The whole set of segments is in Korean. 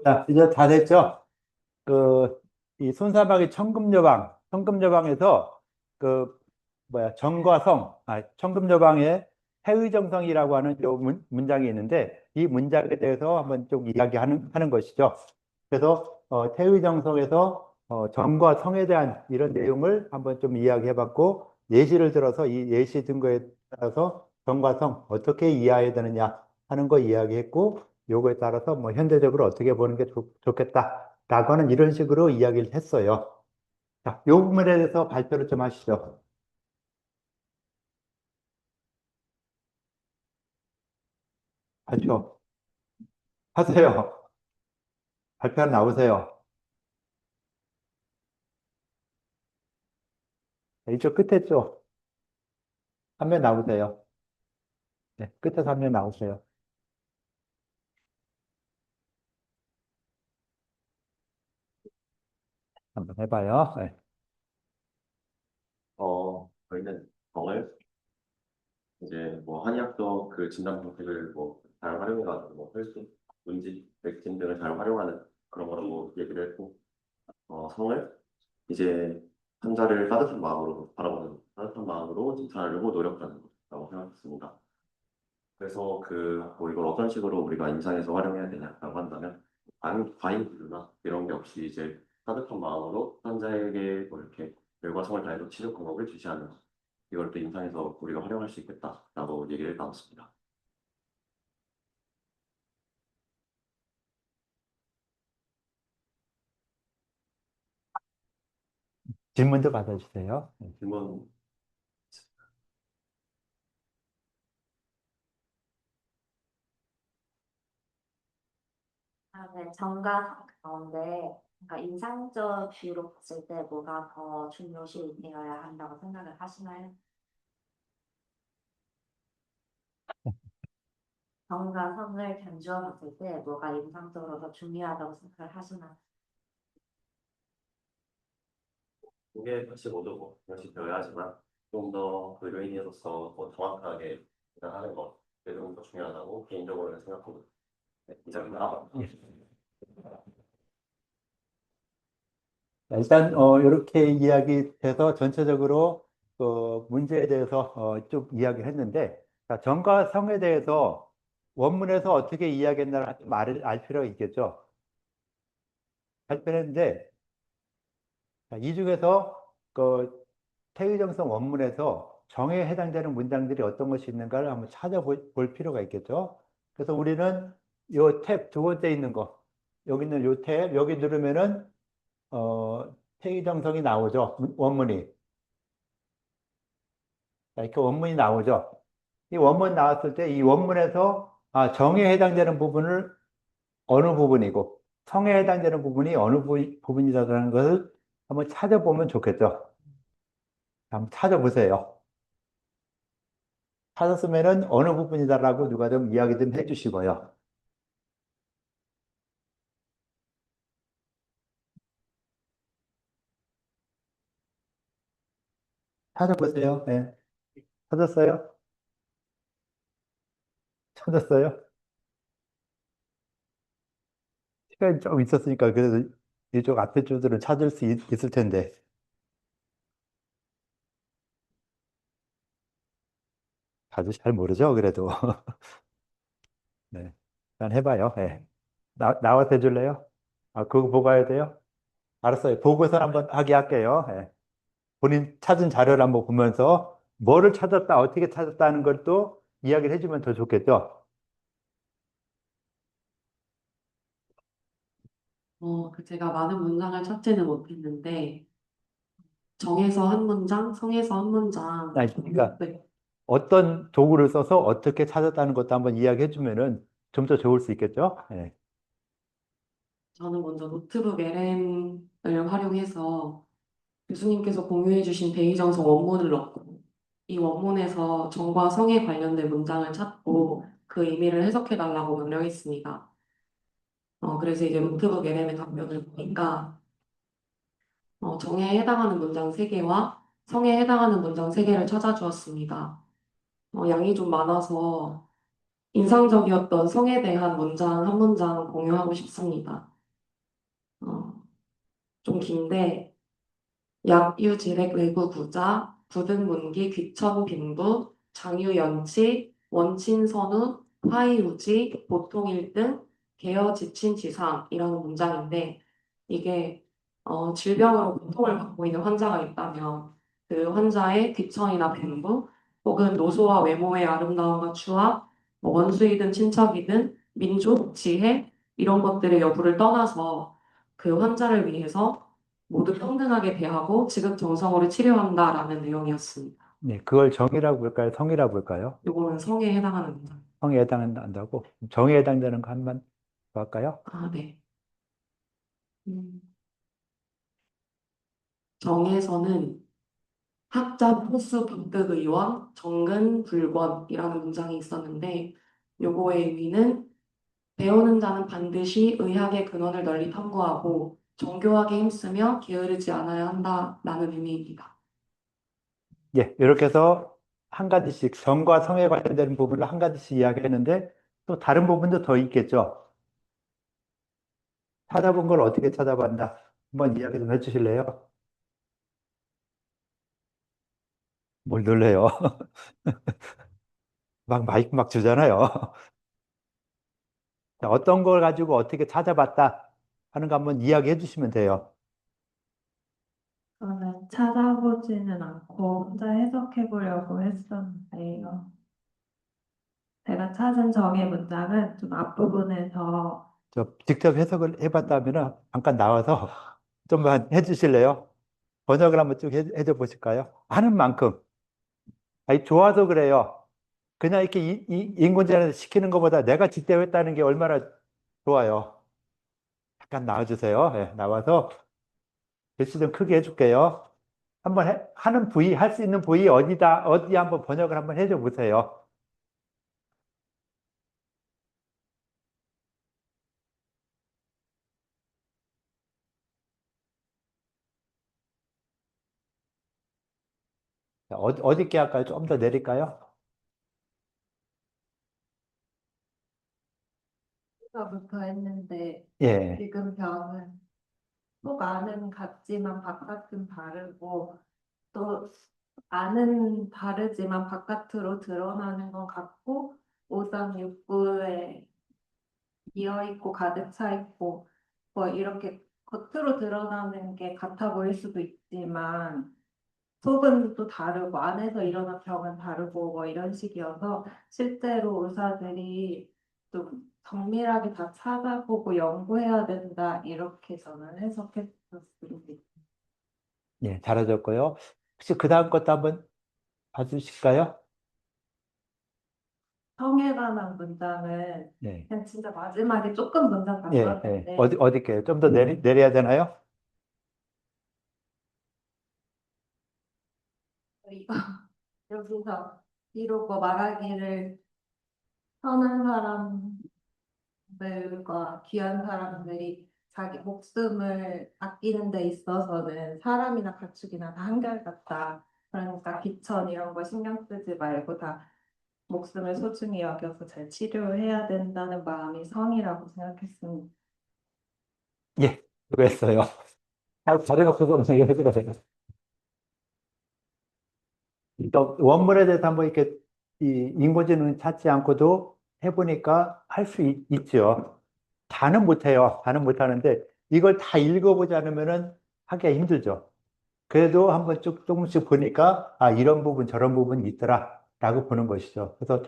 자, 이제 다 됐죠? 그, 이 손사박이 청금여방에서 그, 정과 성, 청금여방의 해의정성이라고 하는 요 문장이 있는데, 이 문장에 대해서 한번 좀 하는 것이죠. 그래서, 태의정성에서 정과 성에 대한 이런 내용을 한번 좀 이야기해 봤고, 예시를 들어서 이 예시 증거에 따라서 정과 성 어떻게 이해해야 되느냐 하는 거 이야기했고, 요거에 따라서 뭐 현대적으로 어떻게 보는 게 좋겠다라고 하는 이런 식으로 이야기를 했어요. 자, 요 부분에 대해서 발표를 좀 하시죠. 발표 하세요. 발표 나오세요. 이쪽 끝에 쪽 화면 나오세요. 네, 끝에 화면 나오세요. 한번 해봐요. 네. 저희는 정을 이제 뭐 한의학적 그 진단 방식을 뭐 잘 활용해가지고 뭐 혈중, 문지, 백진 등을 잘 활용하는 그런 거라고 얘기를 했고, 성을 이제 환자를 따뜻한 마음으로 바라보는 따뜻한 마음으로 진찰하려고 노력하는 거라고 생각했습니다. 그래서 뭐 이걸 어떤 식으로 우리가 임상에서 활용해야 되냐라고 한다면 과잉 분류나 이런 게 없이 이제 따뜻한 마음으로 환자에게 뭐 이렇게 열과성을 다해서 치료 방법을 제시하는 것. 이걸 또 임상에서 우리가 활용할 수 있겠다라고 얘기를 나눴습니다. 질문도 받아주세요. 네. 질문. 네, 정과 가운데 그러니까 인상적 비유로 봤을 때 뭐가 더 중요시 되어야 한다고 생각을 하시나요? 정과 성을 견주어 봤을 때 뭐가 인상적으로 더 중요하다고 생각을 하시나요? 이게 사실 모두 뭐 역시 되어야 하지만 좀 더 의료인으로서 더 정확하게 진단하는 것, 그게 좀 더 중요하다고 개인적으로는 생각합니다. 네, 이상입니다. 일단 이렇게 이야기해서 전체적으로 그 문제에 대해서 좀 이야기를 했는데, 자, 정과 성에 대해서 원문에서 어떻게 이야기했나를 말을 알 필요가 있겠죠. 발표했는데, 자, 이 중에서 그 태의정성 원문에서 정에 해당되는 문장들이 어떤 것이 있는가를 한번 찾아볼 필요가 있겠죠. 그래서 우리는 요 탭 두 번째 있는 거, 여기 있는 요 탭, 여기 누르면은 태의정성이 나오죠. 원문이. 자, 이렇게 원문이 나오죠. 이 원문 나왔을 때 이 원문에서 정에 해당되는 부분을 어느 부분이고 성에 해당되는 부분이 어느 부분이라는 것을 한번 찾아보면 좋겠죠. 한번 찾아보세요. 찾았으면은 어느 부분이다라고 누가 좀 이야기 좀 해주시고요. 찾아보세요. 네. 찾았어요? 찾았어요? 시간이 좀 있었으니까 그래도 이쪽 앞에 줄들은 찾을 수 있을 텐데. 다들 잘 모르죠, 그래도. 네. 일단 해봐요. 네. 나와서 해줄래요? 그거 보고 가야 돼요? 알았어요. 보고서 한번 하게 할게요. 예. 본인 찾은 자료를 한번 보면서 뭐를 찾았다, 어떻게 찾았다는 걸 또 이야기를 해주면 더 좋겠죠? 제가 많은 문장을 찾지는 못했는데, 정에서 한 문장, 성에서 한 문장. 그러니까 네, 어떤 도구를 써서 어떻게 찾았다는 것도 한번 이야기해 주면은 좀 더 좋을 수 있겠죠? 예. 저는 먼저 노트북 LM을 활용해서 교수님께서 공유해주신 베이정서 원문을 넣고, 이 원문에서 정과 성에 관련된 문장을 찾고 그 의미를 해석해달라고 명령했습니다. 그래서 이제 노트북 LM의 답변을 보니까 정에 해당하는 문장 3개와 성에 해당하는 문장 3개를 찾아주었습니다. 양이 좀 많아서 인상적이었던 성에 대한 문장 한 문장 공유하고 싶습니다. 어, 좀 긴데, 약유지렉 외구부자, 부등문기 귀천빈부, 장유연치, 원친선우, 화이우지, 보통 1등, 계어지친지상이라는 문장인데 이게 질병으로 고통을 받고 있는 환자가 있다면 그 환자의 귀천이나 빈부 혹은 노소와 외모의 아름다움과 추악, 원수이든 친척이든 민족, 지혜 이런 것들의 여부를 떠나서 그 환자를 위해서 모두 평등하게 대하고 지극정성으로 치료한다라는 내용이었습니다. 네, 그걸 정의라고 볼까요? 성이라고 볼까요? 요거는 성에 해당하는 문장. 성에 해당한다고? 정의에 해당되는 거 한번 더 할까요? 아, 네. 음, 정에서는 학자 포수 분급 의원 정근 불권이라는 문장이 있었는데 요거의 의미는 배우는 자는 반드시 의학의 근원을 널리 탐구하고 정교하게 힘쓰며 게으르지 않아야 한다라는 의미입니다. 예, 이렇게 해서 한 가지씩 정과 성에 관련되는 부분을 한 가지씩 이야기했는데 또 다른 부분도 더 있겠죠. 찾아본 걸 어떻게 찾아봤나? 한번 이야기 좀 해주실래요? 뭘 놀래요? 막 마이크 막 주잖아요. 자, 어떤 걸 가지고 어떻게 찾아봤다 하는 거 한번 이야기해 주시면 돼요. 저는 찾아보지는 않고 혼자 해석해 보려고 했었는데요. 제가 찾은 정의 문장은 좀 앞부분에서 저 직접 해석을 해봤다면 잠깐 나와서 좀만 해주실래요? 번역을 한번 쭉 해줘 보실까요? 하는 만큼. 아니, 좋아서 그래요. 그냥 이렇게 인공지능에서 시키는 것보다 내가 직접 했다는 게 얼마나 좋아요. 잠깐 나와주세요. 예, 나와서 글씨 좀 크게 해줄게요. 한번 하는 부위, 할 수 있는 부위 어디다, 어디 한번 번역을 한번 해줘 보세요. 자, 어디 할까요? 좀 더 내릴까요? 부터 했는데 예. 지금 병은 속 안은 같지만 바깥은 다르고 또 안은 다르지만 바깥으로 드러나는 건 같고 오장육부에 비어 있고 가득 차 있고 뭐 이렇게 겉으로 드러나는 게 같아 보일 수도 있지만 속은 또 다르고 안에서 일어난 병은 다르고 뭐 이런 식이어서 실제로 의사들이 좀 정밀하게 다 찾아보고 연구해야 된다 이렇게 저는 해석했었습니다. 예, 잘하셨고요. 혹시 그 다음 것도 한번 봐주실까요? 성에 관한 문장은 네. 그냥 진짜 마지막에 조금 문장 예, 예. 바꿨는데 어디게요? 좀 더 내려야 되나요? 이거 여기서 비록 뭐 말하기를 선한 사람들과 귀한 사람들이 자기 목숨을 아끼는 데 있어서는 사람이나 가축이나 다 한결같다. 그러니까 비천 이런 거 신경 쓰지 말고 다 목숨을 소중히 여겨서 잘 치료해야 된다는 마음이 성이라고 생각했습니다. 예, 수고했어요. 다른 거 그거 얘기해주세요. 또 원문에 대해서 한번 이렇게 인공지능 찾지 않고도 해보니까 할 수 있죠. 다는 못해요. 다는 못하는데 이걸 다 읽어보지 않으면은 하기가 힘들죠. 그래도 한번 조금씩 보니까 아, 이런 부분 저런 부분이 있더라 라고 보는 것이죠. 그래서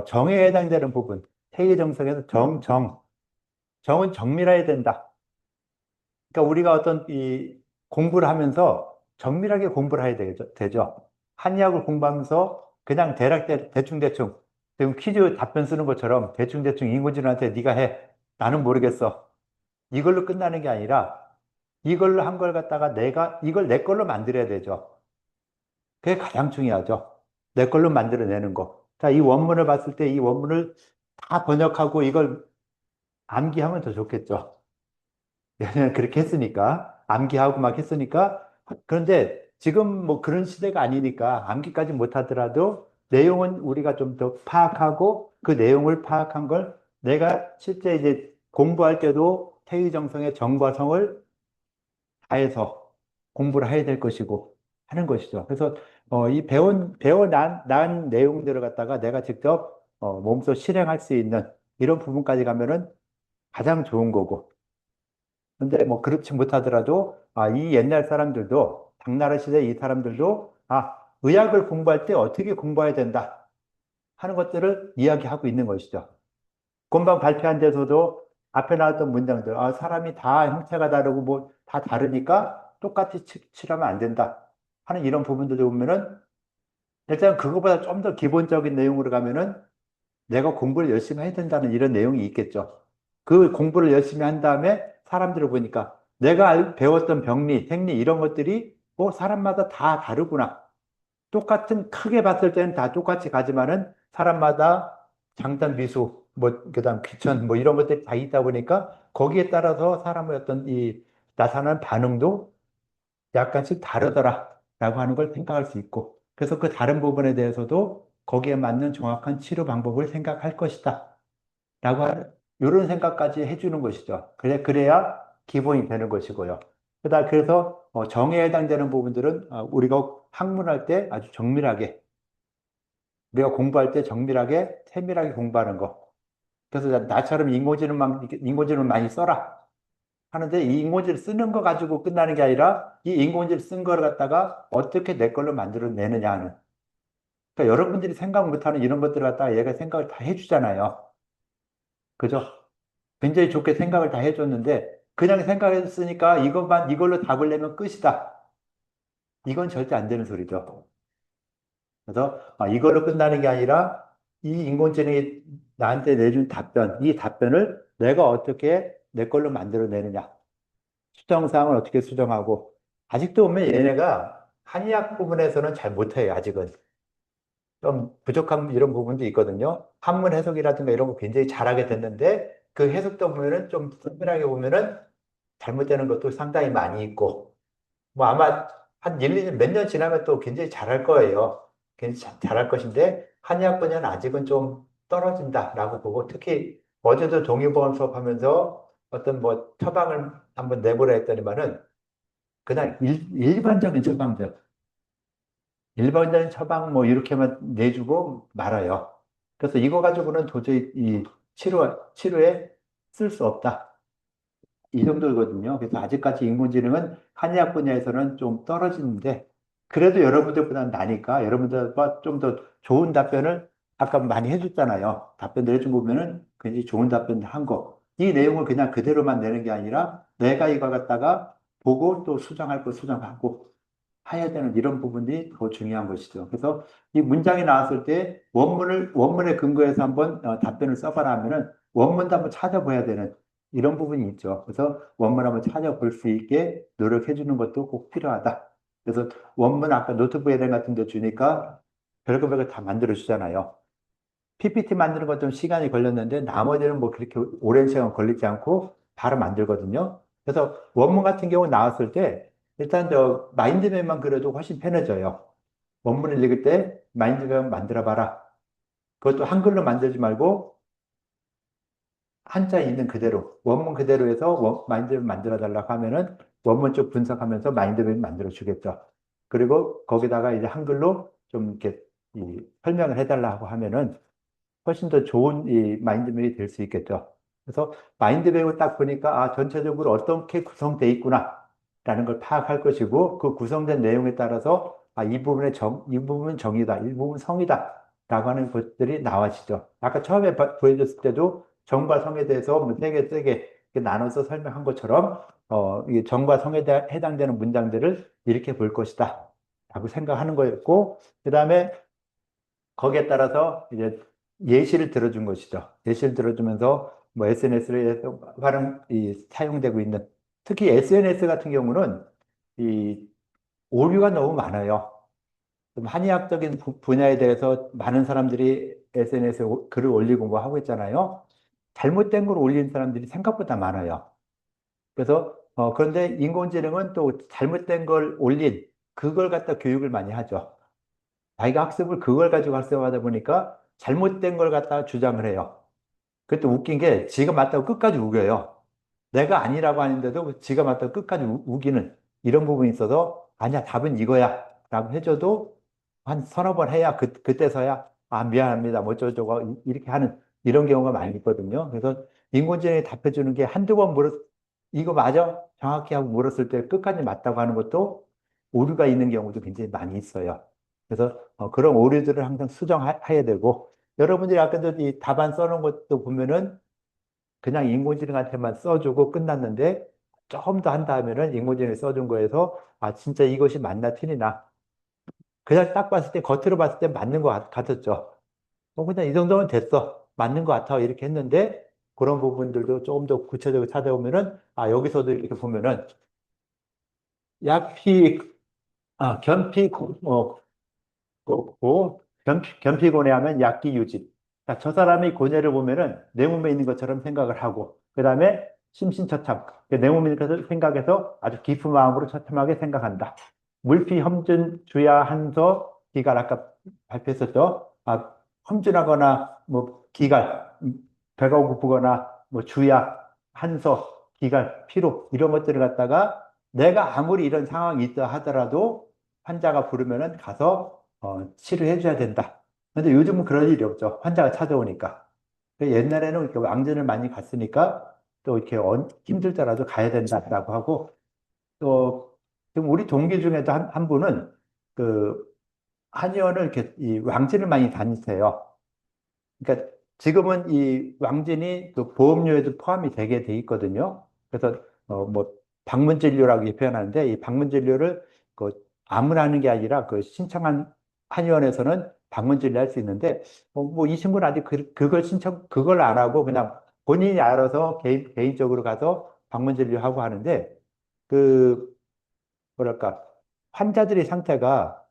정에 해당되는 부분, 태의정성에서 정은 정밀해야 된다. 그러니까 우리가 어떤 이 공부를 하면서 정밀하게 공부를 해야 되죠. 한의학을 공부하면서 그냥 대충대충 지금 퀴즈 답변 쓰는 것처럼 대충대충 인공지능한테 네가 해. 나는 모르겠어. 이걸로 끝나는 게 아니라 이걸로 한 걸 갖다가 내가 이걸 내 걸로 만들어야 되죠. 그게 가장 중요하죠. 내 걸로 만들어내는 거. 자, 이 원문을 봤을 때 이 원문을 다 번역하고 이걸 암기하면 더 좋겠죠. 예전에 그렇게 했으니까 암기하고 막 했으니까 그런데 지금 뭐 그런 시대가 아니니까 암기까지 못하더라도 내용은 우리가 좀 더 파악하고 그 내용을 파악한 걸 내가 실제 이제 공부할 때도 태의정성의 정과 성을 다해서 공부를 해야 될 것이고 하는 것이죠. 그래서 이 배워난 내용들을 갖다가 내가 직접 몸소 실행할 수 있는 이런 부분까지 가면은 가장 좋은 거고. 근데 뭐 그렇지 못하더라도 이 옛날 사람들도 당나라 시대 이 사람들도 의학을 공부할 때 어떻게 공부해야 된다 하는 것들을 이야기하고 있는 것이죠. 금방 발표한 데서도 앞에 나왔던 문장들, 사람이 다 형태가 다르고 뭐 다 다르니까 똑같이 칠하면 안 된다 하는 이런 부분들을 보면은 일단 그거보다 좀 더 기본적인 내용으로 가면은 내가 공부를 열심히 해야 된다는 이런 내용이 있겠죠. 그 공부를 열심히 한 다음에 사람들을 보니까 내가 배웠던 병리, 생리 이런 것들이 사람마다 다 다르구나. 똑같은 크게 봤을 때는 다 똑같이 가지만은 사람마다 장단 비수, 뭐 그다음 귀천 뭐 이런 것들이 다 있다 보니까 거기에 따라서 사람의 어떤 이 나타나는 반응도 약간씩 다르더라라고 하는 걸 생각할 수 있고 그래서 그 다른 부분에 대해서도 거기에 맞는 정확한 치료 방법을 생각할 것이다. 라고 이런 생각까지 해주는 것이죠. 그래야 기본이 되는 것이고요. 그래서 정의에 해당되는 부분들은 우리가 학문할 때 아주 정밀하게 우리가 공부할 때 정밀하게 세밀하게 공부하는 거. 그래서 나처럼 인공지능을 많이 써라 하는데 이 인공지능 쓰는 거 가지고 끝나는 게 아니라 이 인공지능 쓴 거를 갖다가 어떻게 내 걸로 만들어내느냐 하는. 그러니까 여러분들이 생각 못하는 이런 것들을 갖다가 얘가 생각을 다 해주잖아요. 그죠? 굉장히 좋게 생각을 다 해줬는데 그냥 생각했으니까 이걸로 답을 내면 끝이다. 이건 절대 안 되는 소리죠. 그래서 이걸로 끝나는 게 아니라 이 인공지능이 나한테 내준 이 답변을 내가 어떻게 내 걸로 만들어내느냐. 수정사항을 어떻게 수정하고 아직도 보면 얘네가 한의학 부분에서는 잘 못해요. 아직은. 좀 부족한 이런 부분도 있거든요. 한문 해석이라든가 이런 거 굉장히 잘하게 됐는데 그 해석도 보면은 좀 엄밀하게 보면은 잘못되는 것도 상당히 많이 있고 뭐 아마 한 1, 2년 몇 년 지나면 또 굉장히 잘할 거예요. 굉장히 잘할 것인데 한의학 분야는 아직은 좀 떨어진다라고 보고 특히 어제도 동의보험 수업하면서 어떤 뭐 처방을 한번 내보라 했더니만은 그냥 일반적인 처방들 일반적인 처방 뭐 이렇게만 내주고 말아요. 그래서 이거 가지고는 도저히 이 치료에 쓸 수 없다. 이 정도거든요. 그래서 아직까지 인공지능은 한의학 분야에서는 좀 떨어지는데 그래도 여러분들보다는 나니까 여러분들과 좀 더 좋은 답변을 아까 많이 해줬잖아요. 답변을 해준 거 보면은 굉장히 좋은 답변을 한 거. 이 내용을 그냥 그대로만 내는 게 아니라 내가 이거 갖다가 보고 또 수정할 거 수정하고 해야 되는 이런 부분이 더 중요한 것이죠. 그래서 이 문장이 나왔을 때 원문에 근거해서 한번 답변을 써봐라 하면은 원문도 한번 찾아봐야 되는 이런 부분이 있죠. 그래서 원문 한번 찾아볼 수 있게 노력해 주는 것도 꼭 필요하다. 그래서 원문 아까 노트북 예행 같은 데 주니까 별거 다 만들어 주잖아요. PPT 만드는 건 좀 시간이 걸렸는데 나머지는 뭐 그렇게 오랜 시간 걸리지 않고 바로 만들거든요. 그래서 원문 같은 경우 나왔을 때 일단 저 마인드맵만 그려도 훨씬 편해져요. 원문을 읽을 때 마인드맵 만들어 봐라. 그것도 한글로 만들지 말고 한자 있는 그대로 원문 그대로 해서 마인드맵 만들어 달라고 하면은 원문 쪽 분석하면서 마인드맵 만들어 주겠죠. 그리고 거기다가 이제 한글로 좀 이렇게 설명을 해달라고 하면은 훨씬 더 좋은 이 마인드맵이 될 수 있겠죠. 그래서 마인드맵을 딱 보니까 전체적으로 어떻게 구성되어 있구나 라는 걸 파악할 것이고 그 구성된 내용에 따라서 이 부분은 정의다, 이 부분은 성이다 라고 하는 것들이 나와지죠. 아까 처음에 보여줬을 때도 정과 성에 대해서 뭐 세게 나눠서 설명한 것처럼 이 정과 성에 해당되는 문장들을 이렇게 볼 것이다 라고 생각하는 거였고 그 다음에 거기에 따라서 이제 예시를 들어준 것이죠. 예시를 들어주면서 뭐 SNS에 사용되고 있는 특히 SNS 같은 경우는 이 오류가 너무 많아요. 좀 한의학적인 분야에 대해서 많은 사람들이 SNS에 글을 올리고 뭐 하고 있잖아요. 잘못된 걸 올리는 사람들이 생각보다 많아요. 그래서 그런데 인공지능은 또 잘못된 걸 올린 그걸 갖다 교육을 많이 하죠. 자기가 학습을 그걸 가지고 학습하다 보니까 잘못된 걸 갖다가 주장을 해요. 그것도 웃긴 게 지가 맞다고 끝까지 우겨요. 내가 아니라고 하는데도 지가 맞다고 끝까지 우기는 이런 부분이 있어서 아니야, 답은 이거야 라고 해줘도 한 서너 번 해야 그때서야 아, 미안합니다. 뭐 어쩌고저쩌고 이렇게 하는 이런 경우가 많이 있거든요. 그래서 인공지능이 답해주는 게 한두 번 이거 맞아? 정확히 하고 물었을 때 끝까지 맞다고 하는 것도 오류가 있는 경우도 굉장히 많이 있어요. 그래서 그런 오류들을 항상 수정해야 되고 여러분들이 아까도 이 답안 써놓은 것도 보면은 그냥 인공지능한테만 써주고 끝났는데 조금 더 한다 하면은 인공지능이 써준 거에서 아 진짜 이것이 맞나 틀리나 그냥 딱 봤을 때 겉으로 봤을 때 맞는 것 같았죠. 그냥 이 정도면 됐어. 맞는 것 같아. 이렇게 했는데 그런 부분들도 조금 더 구체적으로 찾아보면은 아 여기서도 이렇게 보면은 약피 견피 견피고뇌 하면 약기 유지. 자, 저 사람이 고뇌를 보면은 내 몸에 있는 것처럼 생각을 하고, 그 다음에 심신처참. 내 몸에 있는 것을 생각해서 아주 깊은 마음으로 처참하게 생각한다. 물피 험준 주야 한서 기갈 아까 발표했었죠. 아, 험준하거나 뭐 기갈, 배가 고프거나 뭐 주야 한서 기갈 피로 이런 것들을 갖다가 내가 아무리 이런 상황이 있다 하더라도 환자가 부르면은 가서 치료해 줘야 된다. 근데 요즘은 그럴 일이 없죠. 환자가 찾아오니까. 옛날에는 이렇게 왕진을 많이 갔으니까 또 이렇게 힘들더라도 가야 된다라고 하고 또 지금 우리 동기 중에도 한 분은 그 한의원을 이렇게 이 왕진을 많이 다니세요. 그러니까 지금은 이 왕진이 그 보험료에도 포함이 되게 돼 있거든요. 그래서 뭐 방문 진료라고 이렇게 표현하는데 이 방문 진료를 그 아무나 하는 게 아니라 그 신청한 한의원에서는 방문 진료할 수 있는데 뭐 이 친구는 아직 그걸 안 하고 그냥 본인이 알아서 개인적으로 가서 방문 진료하고 하는데 그 뭐랄까 환자들의 상태가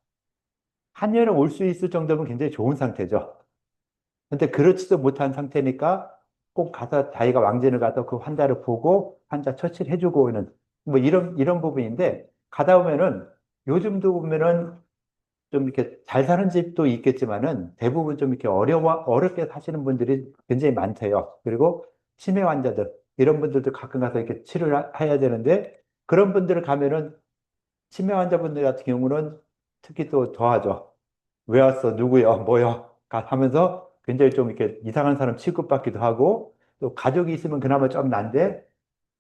한의원에 올 수 있을 정도면 굉장히 좋은 상태죠. 근데 그렇지도 못한 상태니까 꼭 가서 자기가 왕진을 가서 그 환자를 보고 환자 처치를 해주고 있는 뭐 이런 부분인데 가다 보면은 요즘도 보면은 좀 이렇게 잘 사는 집도 있겠지만은 대부분 좀 이렇게 어렵게 사시는 분들이 굉장히 많대요. 그리고 치매 환자들 이런 분들도 가끔 가서 이렇게 치료를 해야 되는데 그런 분들을 가면은 치매 환자분들 같은 경우는 특히 또 더하죠. 왜 왔어? 누구야? 뭐야? 하면서 굉장히 좀 이렇게 이상한 사람 취급받기도 하고 또 가족이 있으면 그나마 좀 난데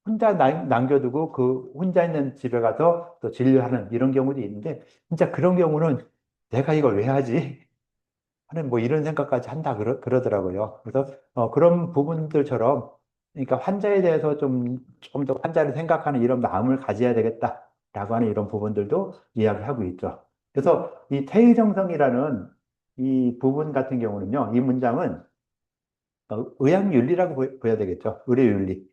혼자 남겨두고 그 혼자 있는 집에 가서 또 진료하는 이런 경우도 있는데 진짜 그런 경우는 내가 이걸 왜 하지? 하는 뭐 이런 생각까지 한다 그러더라고요. 그래서 그런 부분들처럼 그러니까 환자에 대해서 좀 더 환자를 생각하는 이런 마음을 가져야 되겠다라고 하는 이런 부분들도 이야기하고 있죠. 그래서 이 태의정성이라는 이 부분 같은 경우는요, 이 문장은 의학윤리라고 보여야 되겠죠. 의료윤리.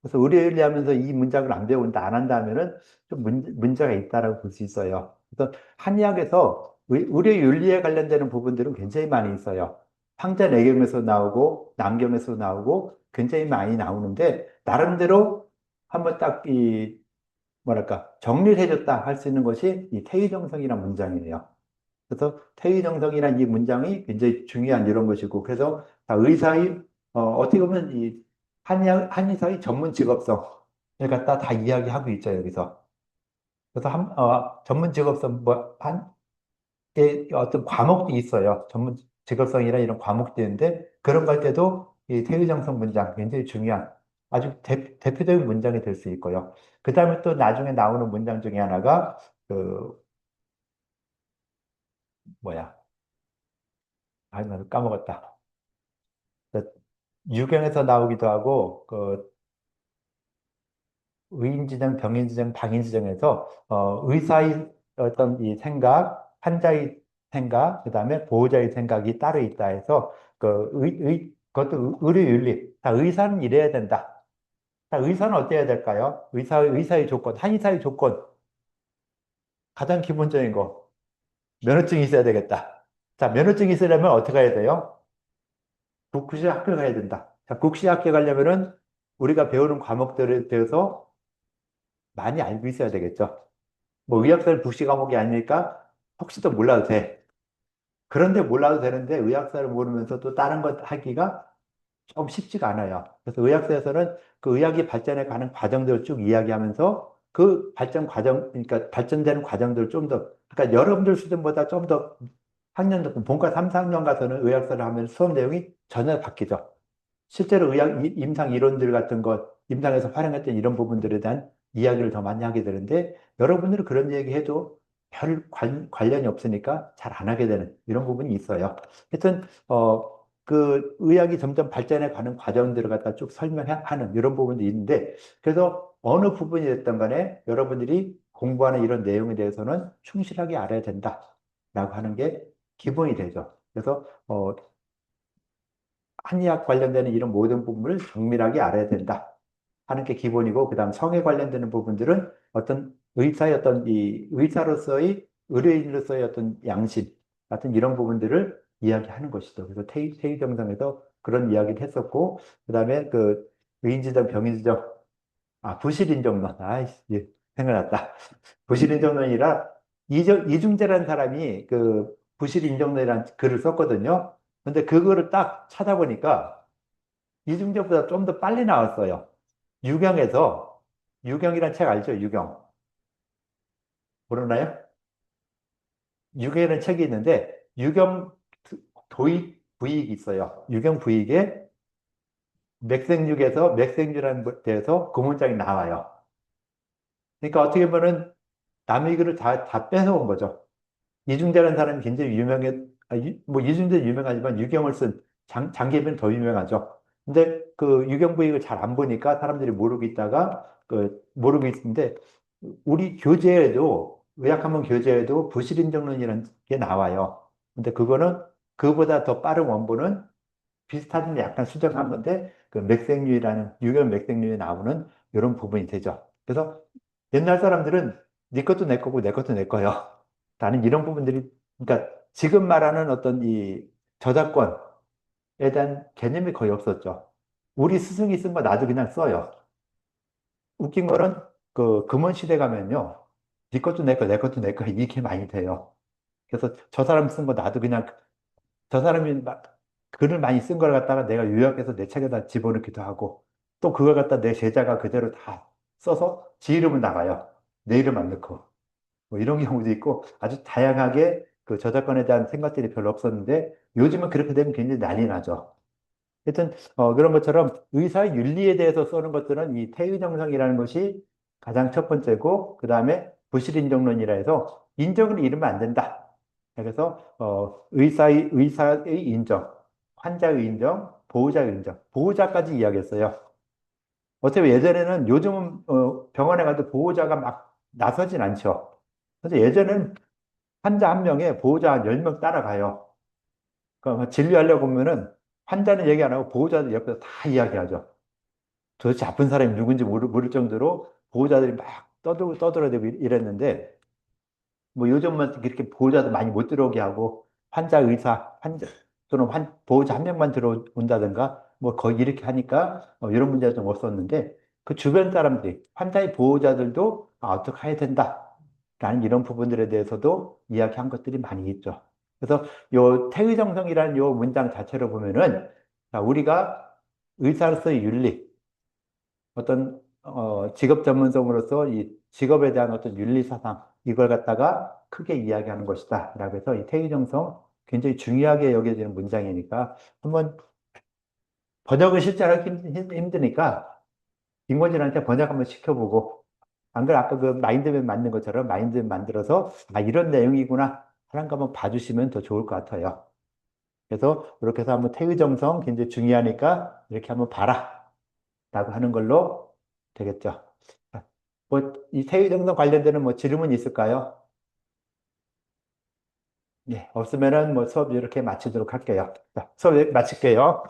그래서 의료윤리 하면서 이 문장을 안 배운다, 안 한다 하면은 좀 문제가 있다라고 볼 수 있어요. 그래서 한의학에서 의료윤리에 관련되는 부분들은 굉장히 많이 있어요. 황자내경에서 나오고, 남경에서 나오고, 굉장히 많이 나오는데, 나름대로 한번 딱 뭐랄까, 정리를 해줬다 할 수 있는 것이 이 태의정성이라는 문장이에요. 그래서 태의정성이라는 이 문장이 굉장히 중요한 이런 것이고, 그래서 다 의사의, 어떻게 보면 이 한의사의 전문 직업성을 갖다 다 이야기하고 있죠, 여기서. 그래서 전문 직업성, 어떤 과목도 있어요. 전문 직업성이나 이런 과목도 있는데, 그런 걸 때도 이 태의정성 문장 굉장히 중요한 아주 대표적인 문장이 될 수 있고요. 그 다음에 또 나중에 나오는 문장 중에 하나가, 그, 뭐야. 나 까먹었다. 그 유경에서 나오기도 하고, 그, 의인지정, 병인지정, 방인지정에서, 의사의 어떤 이 생각, 환자의 생각, 그 다음에 보호자의 생각이 따로 있다 해서, 그것도 의료윤리. 다 의사는 이래야 된다. 자, 의사는 어때야 될까요? 의사의 조건, 한의사의 조건. 가장 기본적인 거. 면허증이 있어야 되겠다. 자, 면허증이 있으려면 어떻게 해야 돼요? 국시 학교 가야 된다. 자, 국시 학교 가려면은 우리가 배우는 과목들에 대해서 많이 알고 있어야 되겠죠. 뭐 의학사는 국시 과목이 아니니까 혹시 또 몰라도 돼. 그런데 몰라도 되는데 의학사를 모르면서 또 다른 것 하기가 좀 쉽지가 않아요. 그래서 의학사에서는 그 의학이 발전해 가는 과정들을 쭉 이야기하면서 그 발전 과정, 그러니까 발전되는 과정들을 좀 더, 그러니까 여러분들 수준보다 좀 더 학년 높은 본과 3, 4학년 가서는 의학사를 하면 수업 내용이 전혀 바뀌죠. 실제로 임상 이론들 같은 것, 임상에서 활용했던 이런 부분들에 대한 이야기를 더 많이 하게 되는데, 여러분들은 그런 얘기 해도 별 관련이 없으니까 잘 안 하게 되는 이런 부분이 있어요. 하여튼, 그 의학이 점점 발전해 가는 과정들을 갖다 쭉 설명하는 이런 부분도 있는데, 그래서 어느 부분이 됐든 간에 여러분들이 공부하는 이런 내용에 대해서는 충실하게 알아야 된다라고 하는 게 기본이 되죠. 그래서, 한의학 관련되는 이런 모든 부분을 정밀하게 알아야 된다 하는 게 기본이고, 그 다음 성에 관련되는 부분들은 어떤 의사의 어떤 이 의사로서의 의료인으로서의 어떤 양심 같은 이런 부분들을 이야기하는 것이죠. 그래서 태의정상에서 그런 이야기를 했었고, 그 다음에 그 의인지정, 병인지정, 부실인정론, 예, 생각났다. 부실인정론이라 이중재라는 사람이 그 부실인정론이라는 글을 썼거든요. 근데 그거를 딱 찾아보니까 이중재보다 좀 더 빨리 나왔어요. 유경에서, 유경이란 책 알죠? 유경. 모르나요? 유경이라는 책이 있는데, 유경 도입 부익이 있어요. 유경 부익에 맥생육에서 맥생유라는 데에서 그 문장이 나와요. 그러니까 어떻게 보면은 남의 글을 다 뺏어온 거죠. 이중재라는 사람이 굉장히 뭐 이중재 유명하지만 유경을 쓴 장계빈은 더 유명하죠. 근데 그 유경 부익을 잘 안 보니까 사람들이 모르고 있다가 모르고 있는데 우리 교재에도 의학학문 교재에도 부실인정론이라는 게 나와요. 근데 그거는 그보다 더 빠른 원본은 비슷하지만 약간 수정한 건데 그 맥생류라는 유경 맥생류에 나오는 이런 부분이 되죠. 그래서 옛날 사람들은 네 것도 내 거고 내 것도 내 거요. 라는 이런 부분들이 그러니까 지금 말하는 어떤 이 저작권에 대한 개념이 거의 없었죠. 우리 스승이 쓴 거 나도 그냥 써요. 웃긴 거는 그 금원 시대 가면요. 네 것도 내 거, 내 것도 내 거 이게 많이 돼요. 그래서 저 사람 쓴 거 나도 그냥 저 사람이 글을 많이 쓴 걸 갖다가 내가 요약해서 내 책에다 집어넣기도 하고 또 그걸 갖다 내 제자가 그대로 다 써서 지 이름은 나가요. 내 이름 안 넣고. 뭐 이런 경우도 있고 아주 다양하게 그 저작권에 대한 생각들이 별로 없었는데 요즘은 그렇게 되면 굉장히 난리 나죠. 하여튼 그런 것처럼 의사의 윤리에 대해서 쓰는 것들은 이 태의정성이라는 것이 가장 첫 번째고 그 다음에 부실인정론이라 해서 인정을 잃으면 안 된다. 그래서 의사의 인정, 환자의 인정, 보호자의 인정, 보호자까지 이야기했어요. 어차피 예전에는 요즘은 병원에 가도 보호자가 막 나서진 않죠. 그래서 예전엔 환자 한 명에 보호자 한 10명 따라가요. 그러니까 진료하려고 보면은 환자는 얘기 안 하고 보호자들 옆에서 다 이야기하죠. 도대체 아픈 사람이 누군지 모를 정도로 보호자들이 막 떠들어대고 이랬는데 뭐 요즘은 그렇게 보호자도 많이 못 들어오게 하고 환자 의사 환자 또는 보호자 한 명만 들어온다든가 뭐 거의 이렇게 하니까 이런 문제가 좀 없었는데 그 주변 사람들이 환자의 보호자들도 어떻게 해야 된다라는 이런 부분들에 대해서도 이야기한 것들이 많이 있죠. 그래서 요 태의정성이라는 요 문장 자체로 보면은 자, 우리가 의사로서의 윤리 어떤 직업 전문성으로서 이 직업에 대한 어떤 윤리 사상 이걸 갖다가 크게 이야기하는 것이다. 라고 해서 이 태의정성 굉장히 중요하게 여겨지는 문장이니까 한번 번역은 실제로 하기 힘드니까 인권진한테 번역 한번 시켜보고 안 그래 아까 그 마인드맵 만든 것처럼 마인드맵 만들어서 이런 내용이구나 하는 거 한번 봐주시면 더 좋을 것 같아요. 그래서 이렇게 해서 한번 태의정성 굉장히 중요하니까 이렇게 한번 봐라 라고 하는 걸로 되겠죠. 뭐, 이 태의정성 관련되는 뭐 질문 있을까요? 예, 없으면은 뭐 수업 이렇게 마치도록 할게요. 자, 수업 마칠게요.